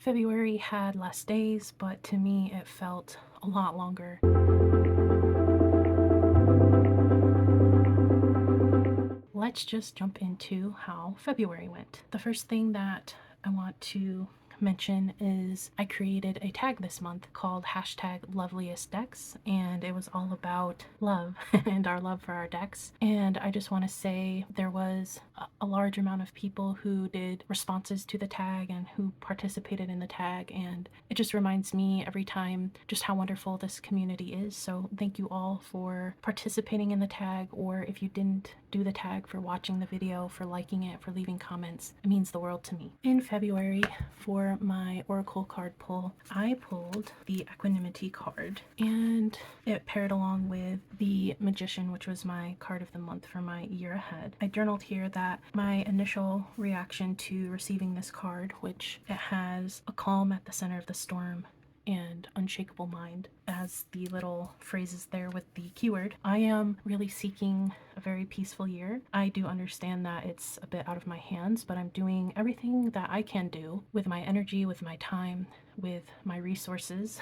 February had less days, but to me it felt a lot longer. Let's just jump into how February went. The first thing that I want to mention is I created a tag this month called #LOVEliestDecks, and it was all about love and our love for our decks. And I just want to say there was a large amount of people who did responses to the tag and who participated in the tag, and it just reminds me every time just how wonderful this community is. So thank you all for participating in the tag, or if you didn't do the tag, for watching the video, for liking it, for leaving comments. It means the world to me. In February, for my oracle card pull, I pulled the Equanimity card, and it paired along with the Magician, which was my card of the month for my year ahead. I journaled here that my initial reaction to receiving this card, which it has a calm at the center of the storm and unshakable mind as the little phrases there with the keyword. I am really seeking a very peaceful year. I do understand that it's a bit out of my hands, but I'm doing everything that I can do with my energy, with my time, with my resources,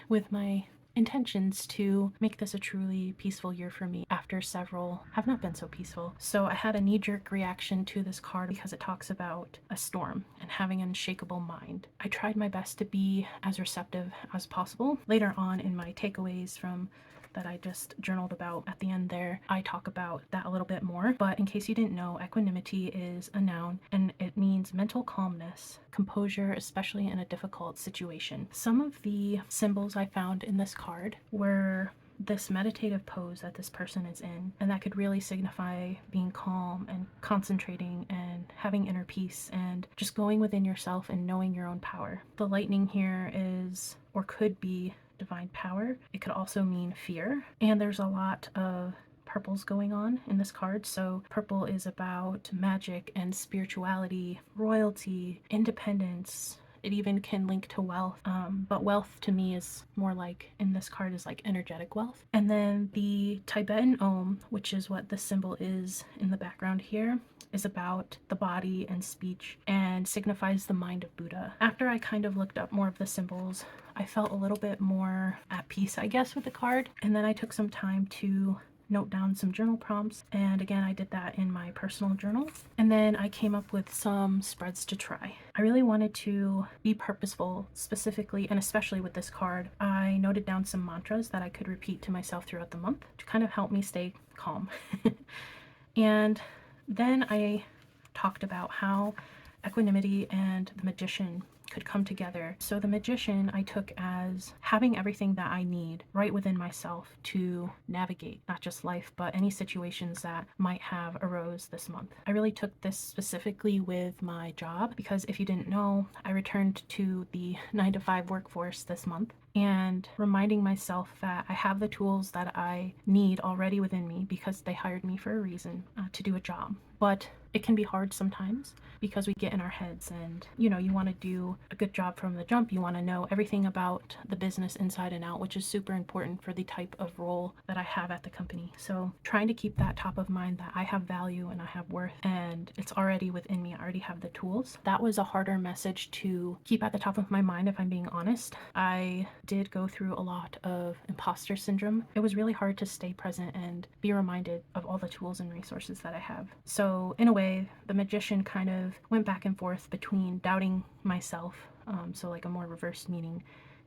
with my intentions to make this a truly peaceful year for me after several have not been so peaceful. So I had a knee-jerk reaction to this card because it talks about a storm and having an unshakable mind. I tried my best to be as receptive as possible. Later on in my takeaways from that I just journaled about at the end there, I talk about that a little bit more. But in case you didn't know, equanimity is a noun and it means mental calmness, composure, especially in a difficult situation. Some of the symbols I found in this card were this meditative pose that this person is in, and that could really signify being calm and concentrating and having inner peace and just going within yourself and knowing your own power. The lightning here is, or could be, divine power. It could also mean fear, and there's a lot of purples going on in this card. So purple is about magic and spirituality, royalty, independence. It even can link to wealth, but wealth to me is more like, in this card, is like energetic wealth. And then the Tibetan Om, which is what the symbol is in the background here, is about the body and speech and signifies the mind of Buddha. After I kind of looked up more of the symbols, I felt a little bit more at peace, I guess, with the card. And then I took some time to note down some journal prompts, and again I did that in my personal journal, and then I came up with some spreads to try. I really wanted to be purposeful, specifically and especially with this card. I noted down some mantras that I could repeat to myself throughout the month to kind of help me stay calm. And then I talked about how equanimity and the Magician could come together. So the Magician I took as having everything that I need right within myself to navigate not just life, but any situations that might have arose this month. I really took this specifically with my job because, if you didn't know, I returned to the 9-to-5 workforce this month, and reminding myself that I have the tools that I need already within me because they hired me for a reason, to do a job. But it can be hard sometimes because we get in our heads and, you want to do a good job from the jump. You want to know everything about the business inside and out, which is super important for the type of role that I have at the company. So trying to keep that top of mind, that I have value and I have worth and it's already within me. I already have the tools. That was a harder message to keep at the top of my mind, if I'm being honest. I did go through a lot of imposter syndrome. It was really hard to stay present and be reminded of all the tools and resources that I have. So in a way, the Magician kind of went back and forth between doubting myself, so like a more reversed meaning,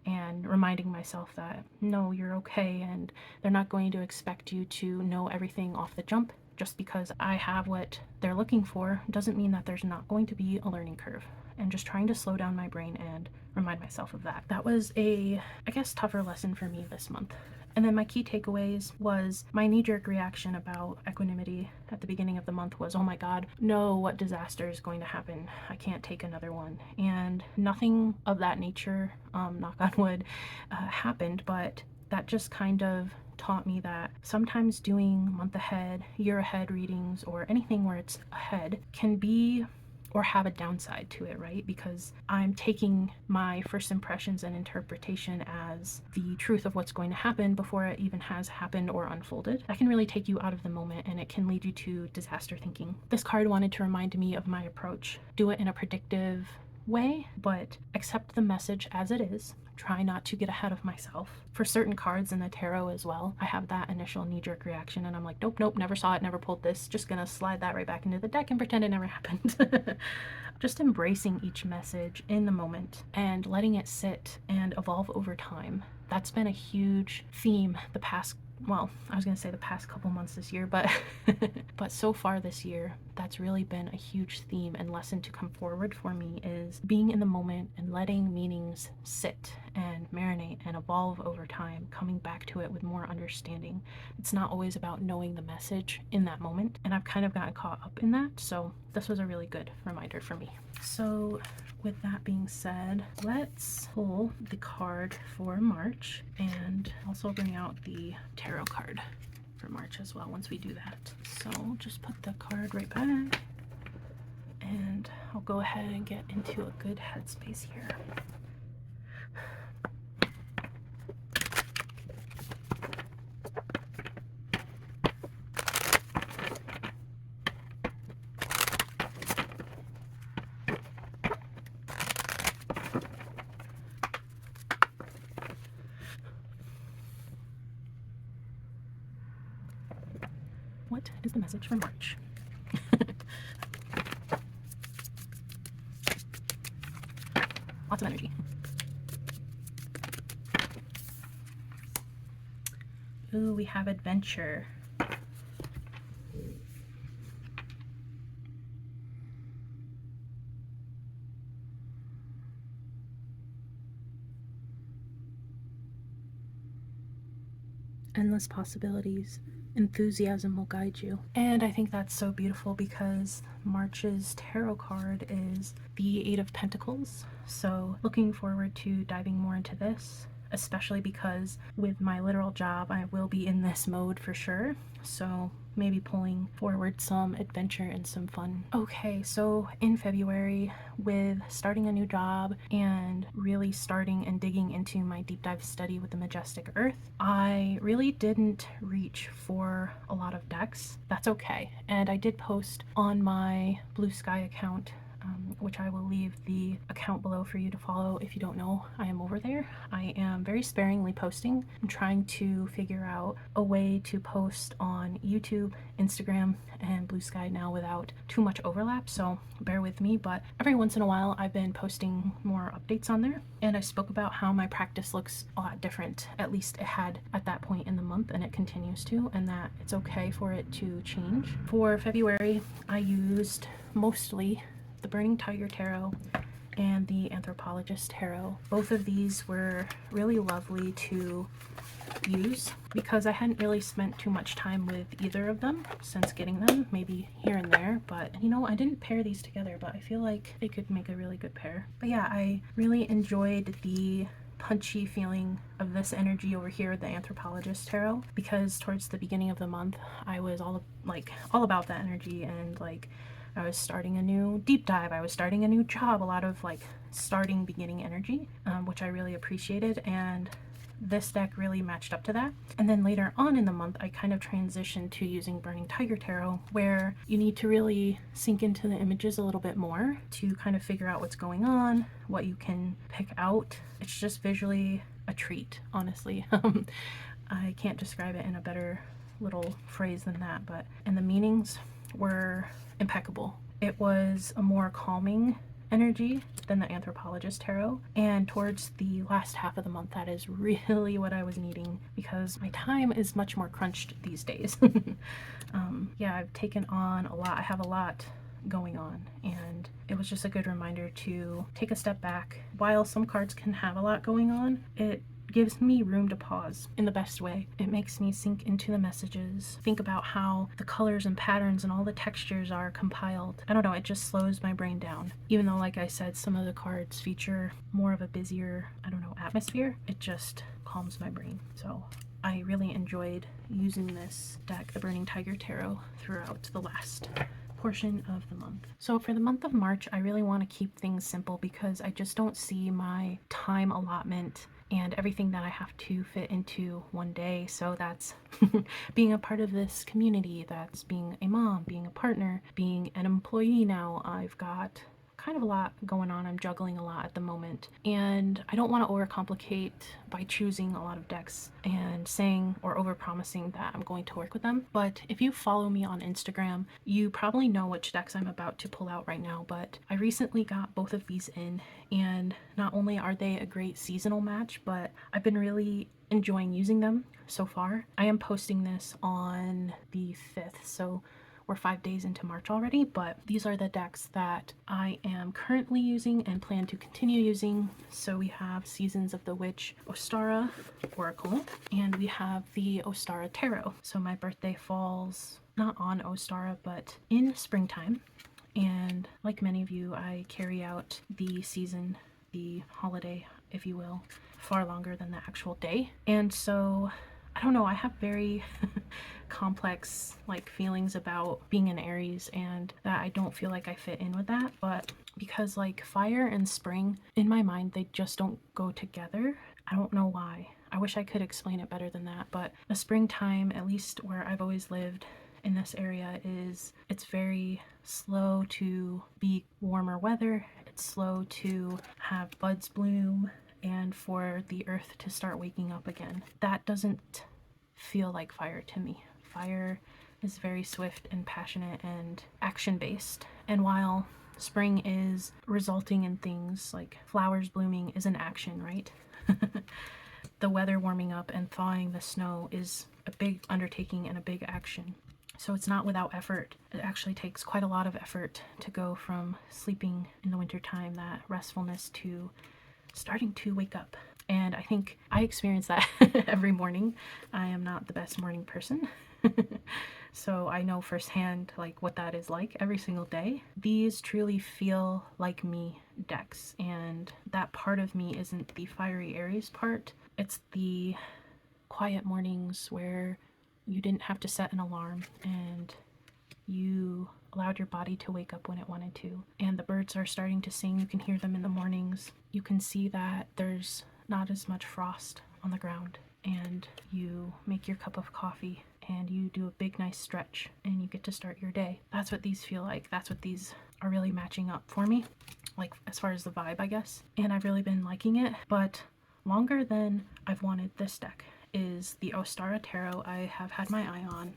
and reminding myself that no, you're okay, and they're not going to expect you to know everything off the jump. Just because I have what they're looking for doesn't mean that there's not going to be a learning curve. And just trying to slow down my brain and remind myself of that. That was a, I guess, tougher lesson for me this month. And then my key takeaways was my knee-jerk reaction about equanimity at the beginning of the month was, oh my god, no, what disaster is going to happen? I can't take another one. And nothing of that nature, knock on wood, happened, but that just kind of taught me that sometimes doing month ahead, year ahead readings, or anything where it's ahead can be or have a downside to it, right? Because I'm taking my first impressions and interpretation as the truth of what's going to happen before it even has happened or unfolded. That can really take you out of the moment, and it can lead you to disaster thinking. This card wanted to remind me of my approach. Do it in a predictive, way, but accept the message as it is. Try not to get ahead of myself. For certain cards in the tarot as well, I have that initial knee-jerk reaction and I'm like, nope, nope, never saw it, never pulled this, just gonna slide that right back into the deck and pretend it never happened. Just embracing each message in the moment and letting it sit and evolve over time. That's been a huge theme the past, well, I was gonna say the past couple months this year, but but so far this year, that's really been a huge theme and lesson to come forward for me, is being in the moment and letting meanings sit and marinate and evolve over time, coming back to it with more understanding. It's not always about knowing the message in that moment, and I've kind of gotten caught up in that, so this was a really good reminder for me. So with that being said, let's pull the card for March and also bring out the tarot card for March as well once we do that. So just put the card right back and I'll go ahead and get into a good headspace here. What is the message for March? Lots of energy. Ooh, we have adventure. Endless possibilities. Enthusiasm will guide you. And I think that's so beautiful because March's tarot card is the Eight of Pentacles. So looking forward to diving more into this, especially because with my literal job, I will be in this mode for sure. So maybe pulling forward some adventure and some fun. Okay, so in February, with starting a new job and really starting and digging into my deep dive study with the Majestic Earth, I really didn't reach for a lot of decks. That's okay. And I did post on my Bluesky account, which I will leave the account below for you to follow if you don't know I am over there. I am very sparingly posting. I'm trying to figure out a way to post on YouTube, Instagram, and Bluesky now without too much overlap, so bear with me, but every once in a while I've been posting more updates on there, and I spoke about how my practice looks a lot different, at least it had at that point in the month, and it continues to, and that it's okay for it to change. For February, I used mostly the Burning Tiger Tarot and the Anthropologist Tarot. Both of these were really lovely to use because I hadn't really spent too much time with either of them since getting them, maybe here and there, but you know, I didn't pair these together, but I feel like they could make a really good pair. But yeah, I really enjoyed the punchy feeling of this energy over here with the Anthropologist Tarot, because towards the beginning of the month I was all about that energy, and like I was starting a new deep dive, I was starting a new job, a lot of like starting beginning energy, which I really appreciated, and this deck really matched up to that. And then later on in the month I kind of transitioned to using Burning Tiger Tarot, where you need to really sink into the images a little bit more to kind of figure out what's going on, what you can pick out. It's just visually a treat, honestly. I can't describe it in a better little phrase than that, and the meanings were impeccable. It was a more calming energy than the Anthropologist Tarot, and towards the last half of the month that is really what I was needing because my time is much more crunched these days. Yeah, I've taken on a lot. I have a lot going on, and it was just a good reminder to take a step back. While some cards can have a lot going on, it gives me room to pause in the best way. It makes me sink into the messages, think about how the colors and patterns and all the textures are compiled. I don't know, it just slows my brain down. Even though, like I said, some of the cards feature more of a busier, I don't know, atmosphere, it just calms my brain. So I really enjoyed using this deck, the Burning Tiger Tarot, throughout the last portion of the month. So for the month of March, I really want to keep things simple because I just don't see my time allotment and everything that I have to fit into one day. So that's being a part of this community, that's being a mom, being a partner, being an employee now. I've got kind of a lot going on. I'm juggling a lot at the moment, and I don't want to overcomplicate by choosing a lot of decks and saying or overpromising that I'm going to work with them. But if you follow me on Instagram, you probably know which decks I'm about to pull out right now. But I recently got both of these in, and not only are they a great seasonal match, but I've been really enjoying using them so far. I am posting this on the 5th, so we're 5 days into March already, but these are the decks that I am currently using and plan to continue using. So we have Seasons of the Witch Ostara Oracle, and we have the Ostara Tarot. So my birthday falls not on Ostara, but in springtime. And like many of you, I carry out the season, the holiday, if you will, far longer than the actual day. And so I don't know, I have very complex like feelings about being an Aries, and that I don't feel like I fit in with that. But because like fire and spring, in my mind, they just don't go together. I don't know why. I wish I could explain it better than that, but the springtime, at least where I've always lived in this area, it's very slow to be warmer weather. It's slow to have buds bloom and for the earth to start waking up again. That doesn't feel like fire to me. Fire is very swift and passionate and action-based. And while spring is resulting in things like flowers blooming is an action, right? The weather warming up and thawing the snow is a big undertaking and a big action. So it's not without effort. It actually takes quite a lot of effort to go from sleeping in the wintertime, that restfulness, to starting to wake up. And I think I experience that every morning. I am not the best morning person. So I know firsthand like what that is like every single day. These truly feel like me decks, and that part of me isn't the fiery Aries part. It's the quiet mornings where you didn't have to set an alarm and you allowed your body to wake up when it wanted to. And the birds are starting to sing. You can hear them in the mornings. You can see that there's not as much frost on the ground, and you make your cup of coffee and you do a big nice stretch and you get to start your day. That's what these feel like. That's what these are really matching up for me, like as far as the vibe, I guess. And I've really been liking it. But longer than I've wanted this deck is the Ostara Tarot. I have had my eye on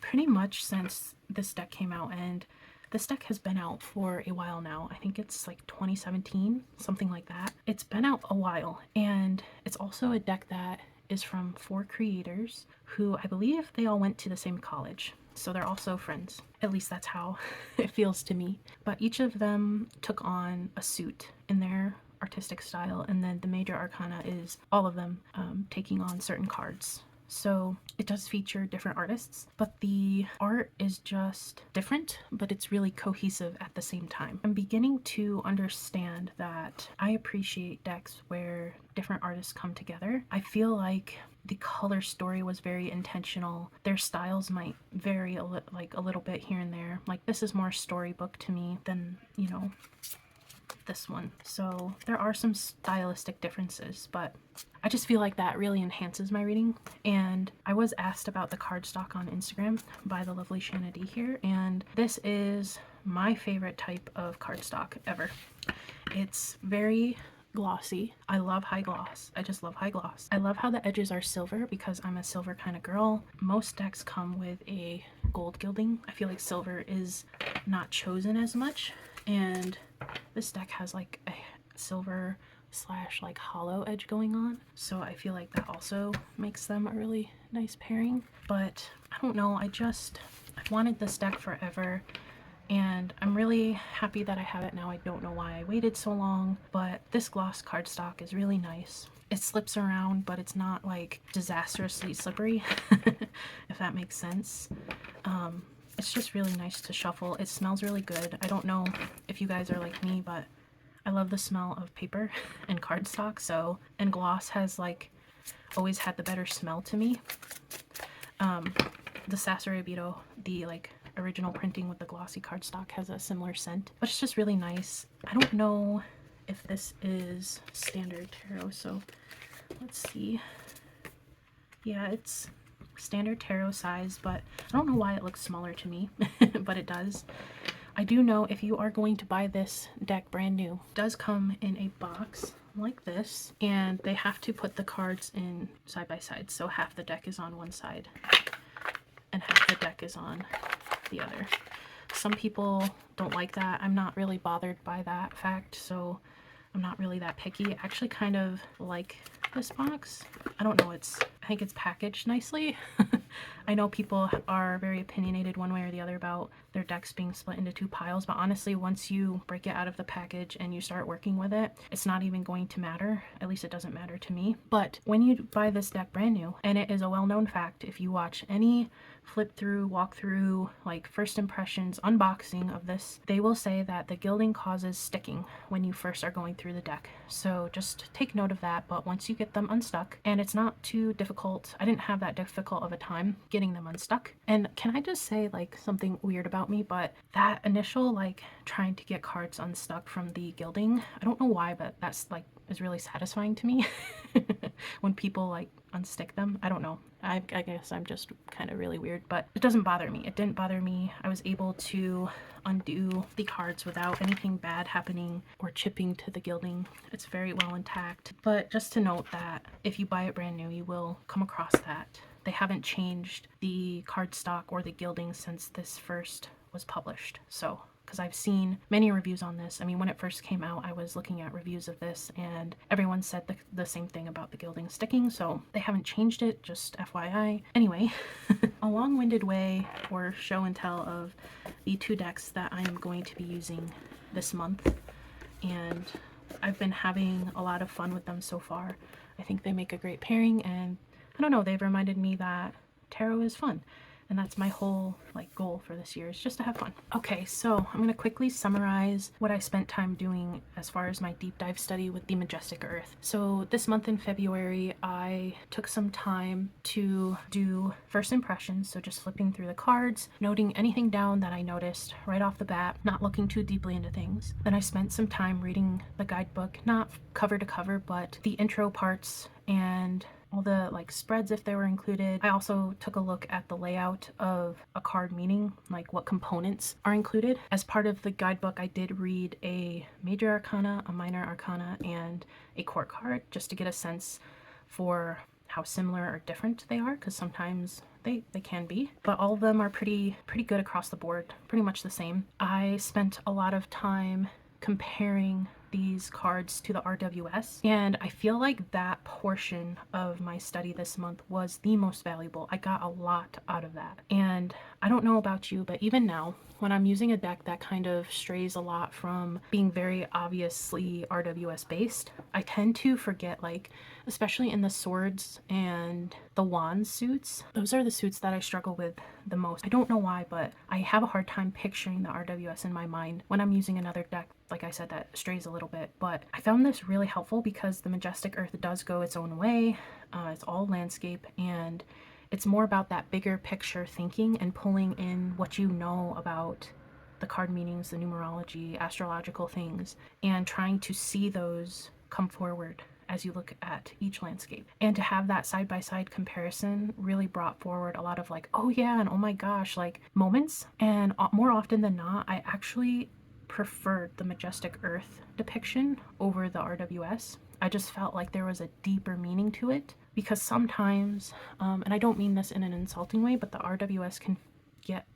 pretty much since this deck came out, and this deck has been out for a while now. I think it's like 2017, something like that. It's been out a while, and it's also a deck that is from 4 creators who I believe they all went to the same college. So they're also friends. At least that's how it feels to me. But each of them took on a suit in their artistic style, and then the major arcana is all of them taking on certain cards. So it does feature different artists, but the art is just different, but it's really cohesive at the same time. I'm beginning to understand that I appreciate decks where different artists come together. I feel like the color story was very intentional. Their styles might vary a little bit here and there. Like this is more storybook to me than, you know, this one. So there are some stylistic differences, but I just feel like that really enhances my reading. And I was asked about the cardstock on Instagram by the lovely Shanna D here, and this is my favorite type of cardstock ever. It's very glossy. I love high gloss. I just love high gloss. I love how the edges are silver because I'm a silver kind of girl. Most decks come with a gold gilding. I feel like silver is not chosen as much, and this deck has like a silver slash like hollow edge going on, so I feel like that also makes them a really nice pairing. But I don't know, I've wanted this deck forever, and I'm really happy that I have it now. I don't know why I waited so long, but this gloss cardstock is really nice. It slips around, but it's not like disastrously slippery, if that makes sense. It's just really nice to shuffle. It smells really good. I don't know if you guys are like me, but I love the smell of paper and cardstock. So, and gloss has like always had the better smell to me. The Sacerabito, the like original printing with the glossy cardstock, has a similar scent, but it's just really nice. I don't know if this is standard tarot, so let's see. Yeah, it's standard tarot size, but I don't know why it looks smaller to me, but it does. I do know if you are going to buy this deck brand new, it does come in a box like this, and they have to put the cards in side by side. So half the deck is on one side and half the deck is on the other. Some people don't like that. I'm not really bothered by that fact, so I'm not really that picky. I actually kind of like this box. I don't know, I think it's packaged nicely. I know people are very opinionated one way or the other about their decks being split into two piles, but honestly, once you break it out of the package and you start working with it, it's not even going to matter. At least it doesn't matter to me. But when you buy this deck brand new, and it is a well-known fact, if you watch any flip through, walk through, like first impressions, unboxing of this, they will say that the gilding causes sticking when you first are going through the deck. So just take note of that. But once you get them unstuck, and it's not too difficult, I didn't have that difficult of a time getting them unstuck. And can I just say like something weird about me, but that initial like trying to get cards unstuck from the gilding, I don't know why, but that's like is really satisfying to me. When people like unstick them, I don't know, I guess I'm just kind of really weird, but it doesn't bother me. It didn't bother me. I was able to undo the cards without anything bad happening or chipping to the gilding. It's very well intact. But just to note that if you buy it brand new, you will come across that. They haven't changed the cardstock or the gilding since this first was published. So because I've seen many reviews on this. I mean, when it first came out, I was looking at reviews of this and everyone said the same thing about the gilding sticking, so they haven't changed it, just FYI. Anyway, a long-winded way or show and tell of the two decks that I'm going to be using this month, and I've been having a lot of fun with them so far. I think they make a great pairing, and I don't know, they've reminded me that tarot is fun. And that's my whole like goal for this year, is just to have fun. Okay, so I'm gonna quickly summarize what I spent time doing as far as my deep dive study with the Majestic Earth. So this month in February, I took some time to do first impressions. So just flipping through the cards, noting anything down that I noticed right off the bat, not looking too deeply into things. Then I spent some time reading the guidebook, not cover to cover, but the intro parts and all the like spreads if they were included. I also took a look at the layout of a card meaning, like what components are included. As part of the guidebook, I did read a major arcana, a minor arcana, and a court card just to get a sense for how similar or different they are, because sometimes they can be, but all of them are pretty good across the board, pretty much the same. I spent a lot of time comparing these cards to the RWS, and I feel like that portion of my study this month was the most valuable. I got a lot out of that, and I don't know about you, but even now when I'm using a deck that kind of strays a lot from being very obviously RWS based, I tend to forget, like especially in the swords and the wands suits, those are the suits that I struggle with the most. I don't know why, but I have a hard time picturing the RWS in my mind when I'm using another deck, like I said, that strays a little bit. But I found this really helpful because the Majestic Earth does go its own way. It's all landscape, and it's more about that bigger picture thinking and pulling in what you know about the card meanings, the numerology, astrological things, and trying to see those come forward as you look at each landscape. And to have that side-by-side comparison really brought forward a lot of like, oh yeah, and oh my gosh, like moments. And more often than not, I actually preferred the Majestic Earth depiction over the RWS. I just felt like there was a deeper meaning to it, because sometimes, and I don't mean this in an insulting way, but the RWS can get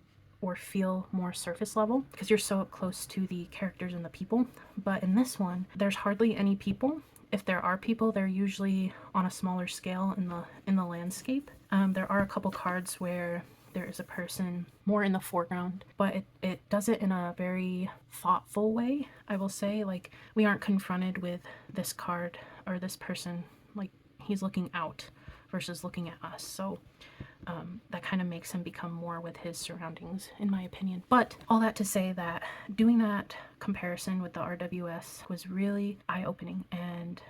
or feel more surface level because you're so close to the characters and the people. But in this one, there's hardly any people. If there are people, they're usually on a smaller scale in the landscape. There are a couple cards where there is a person more in the foreground, but it does it in a very thoughtful way, I will say. Like, we aren't confronted with this card or this person, like he's looking out versus looking at us. So that kind of makes him become more with his surroundings, in my opinion. But all that to say that doing that comparison with the RWS was really eye-opening, and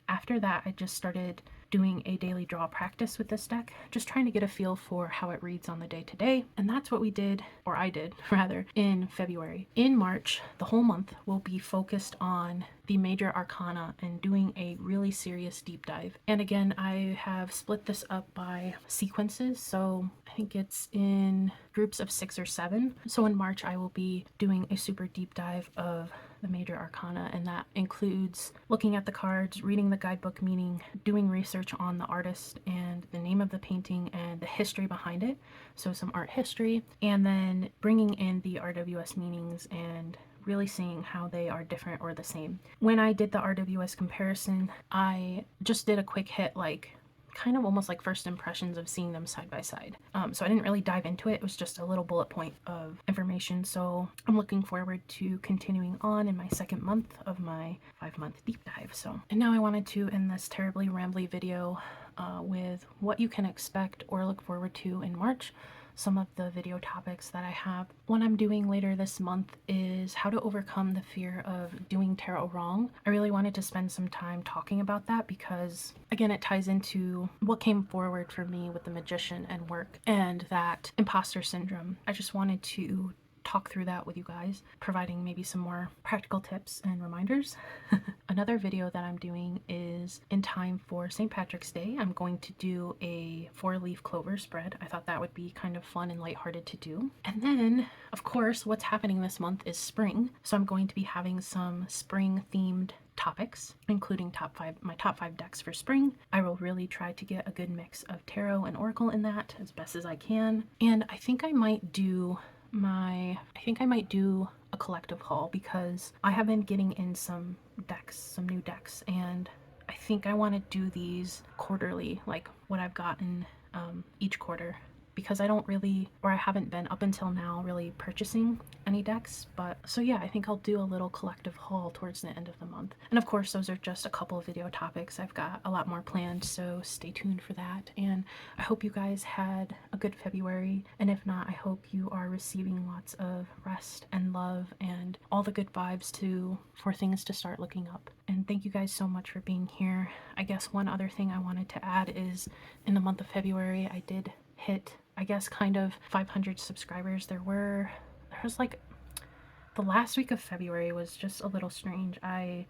After that, I just started doing a daily draw practice with this deck, just trying to get a feel for how it reads on the day-to-day. And that's what we did, or I did rather, in February. In March, the whole month will be focused on the major arcana and doing a really serious deep dive. And again, I have split this up by sequences, so I think it's in groups of 6 or 7. So in March, I will be doing a super deep dive of the major arcana, and that includes looking at the cards, reading the guidebook meaning, doing research on the artist and the name of the painting and the history behind it, so some art history, and then bringing in the RWS meanings and really seeing how they are different or the same. When I did the RWS comparison, I just did a quick hit, like kind of almost like first impressions of seeing them side by side. So I didn't really dive into it. It was just a little bullet point of information. So I'm looking forward to continuing on in my second month of my 5-month deep dive. And now I wanted to end this terribly rambly video with what you can expect or look forward to in March. Some of the video topics that I have. One I'm doing later this month is how to overcome the fear of doing tarot wrong. I really wanted to spend some time talking about that because, again, it ties into what came forward for me with the magician and work and that imposter syndrome. I just wanted to talk through that with you guys, providing maybe some more practical tips and reminders. Another video that I'm doing is in time for St. Patrick's Day. I'm going to do a 4-leaf clover spread. I thought that would be kind of fun and lighthearted to do. And then, of course, what's happening this month is spring. So I'm going to be having some spring themed topics, including my top 5 decks for spring. I will really try to get a good mix of tarot and oracle in that as best as I can. And I think I might do a collective haul because I have been getting in some new decks, and I think I want to do these quarterly, like what I've gotten each quarter, because I haven't been up until now really purchasing any decks. But so yeah, I think I'll do a little collective haul towards the end of the month. And of course, those are just a couple of video topics. I've got a lot more planned, so stay tuned for that. And I hope you guys had a good February. And if not, I hope you are receiving lots of rest and love and all the good vibes for things to start looking up. And thank you guys so much for being here. I guess one other thing I wanted to add is in the month of February, I did hit, I guess, kind of 500 subscribers. There was like, the last week of February was just a little strange. I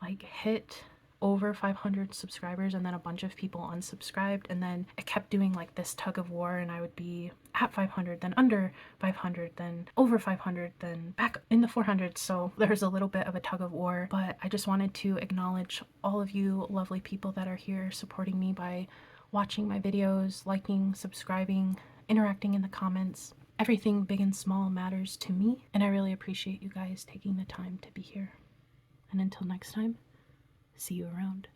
like hit over 500 subscribers and then a bunch of people unsubscribed, and then it kept doing like this tug of war, and I would be at 500, then under 500, then over 500, then back in the 400s. So there's a little bit of a tug of war, but I just wanted to acknowledge all of you lovely people that are here supporting me by watching my videos, liking, subscribing, interacting in the comments. Everything big and small matters to me, and I really appreciate you guys taking the time to be here. And until next time, see you around.